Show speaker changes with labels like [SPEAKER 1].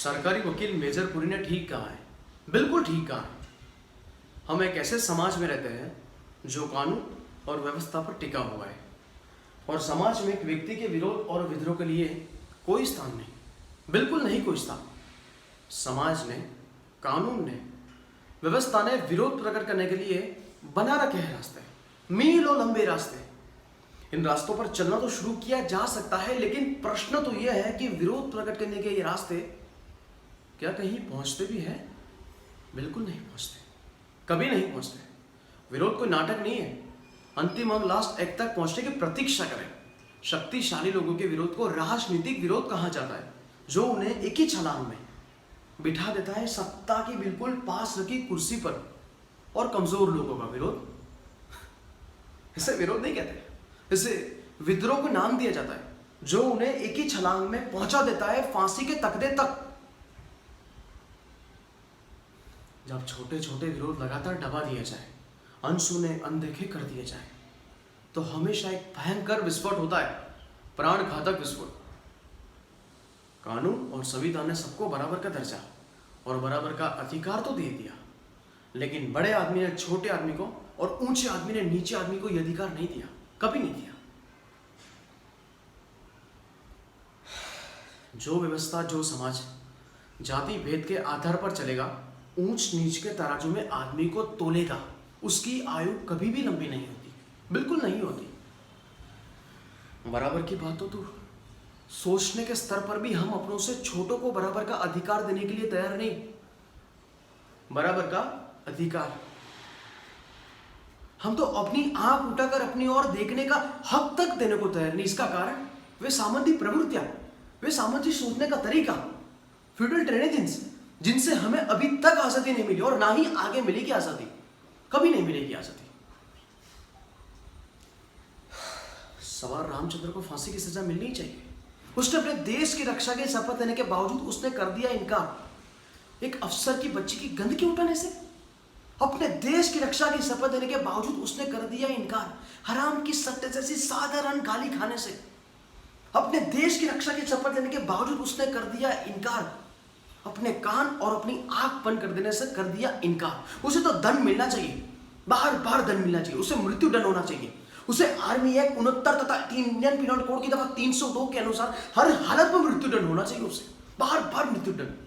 [SPEAKER 1] सरकारी वकील मेजर पुरी ने ठीक कहा है, बिल्कुल ठीक कहा है। हम एक ऐसे समाज में रहते हैं जो कानून और व्यवस्था पर टिका हुआ है और समाज में एक व्यक्ति के विरोध और विद्रोह के लिए कोई स्थान नहीं, बिल्कुल नहीं कोई स्थान। समाज ने, कानून ने, व्यवस्था ने विरोध प्रकट करने के लिए बना रखे हैं रास्ते, मीलों लंबे रास्ते। इन रास्तों पर चलना तो शुरू किया जा सकता है, लेकिन प्रश्न तो यह है कि विरोध प्रकट करने के ये रास्ते क्या कहीं पहुंचते भी हैं? बिल्कुल नहीं पहुंचते, कभी नहीं पहुंचते। विरोध कोई नाटक नहीं है। अंतिम अंग लास्ट एक्ट तक पहुंचने की प्रतीक्षा करें। शक्तिशाली लोगों के विरोध को राजनीतिक विरोध कहा जाता है, जो उन्हें एक ही छलांग में बिठा देता है सत्ता की बिल्कुल पास रखी कुर्सी पर। और कमजोर लोगों का विरोध, इसे विरोध नहीं कहते, इसे विद्रोह को नाम दिया जाता है, जो उन्हें एक ही छलांग में पहुंचा देता है फांसी के तख्ते तक। जब छोटे छोटे विरोध लगातार दबा दिए जाए, अनसुने अनदेखे कर दिए जाए, तो हमेशा एक भयंकर विस्फोट होता है, प्राण घातक विस्फोट। कानून और संविधान ने सबको बराबर का दर्जा और बराबर का अधिकार तो दे दिया, लेकिन बड़े आदमी ने छोटे आदमी को और ऊंचे आदमी ने नीचे आदमी को यह अधिकार नहीं दिया, कभी नहीं दिया। जो व्यवस्था, जो समाज जाति भेद के आधार पर चलेगा, ऊंच नीच के तराजू में आदमी को तोलेगा, उसकी आयु कभी भी लंबी नहीं होती, बिल्कुल नहीं होती। बराबर की बात तो सोचने के स्तर पर भी हम अपनों से छोटों को बराबर का अधिकार देने के लिए तैयार नहीं। बराबर का अधिकार, हम तो अपनी आंख उठाकर अपनी ओर देखने का हक तक देने को तैयार नहीं। इसका कारण वे सामंती प्रवृत्तियां, वे सामंती सोचने का तरीका, फ्यूडल ट्रेडिशंस, जिनसे हमें अभी तक आजादी नहीं मिली और ना ही आगे मिलेगी आजादी, कभी नहीं मिलेगी आजादी। सवार रामचंद्र को फांसी की सजा मिलनी चाहिए। उसने अपने देश की रक्षा की शपथ लेने के बावजूद उसने कर दिया इनकार। एक अफसर की बच्ची की गंदगी उठाने से, अपने देश की रक्षा की शपथ लेने के बावजूद उसने कर दिया इनकार। हराम की सट्टे जैसी साधारण गाली खाने से, अपने देश की रक्षा की शपथ लेने के बावजूद उसने कर दिया इनकार। अपने कान और अपनी आंख बंद कर देने से कर दिया इनकार। उसे तो दंड मिलना चाहिए, बार बार दंड मिलना चाहिए, उसे मृत्यु दंड होना चाहिए। उसे आर्मी एक्ट 69 तथा इंडियन पिनल कोड की दफा 302 के अनुसार हर हालत में मृत्यु दंड होना चाहिए। उसे बार बार मृत्यु दंड।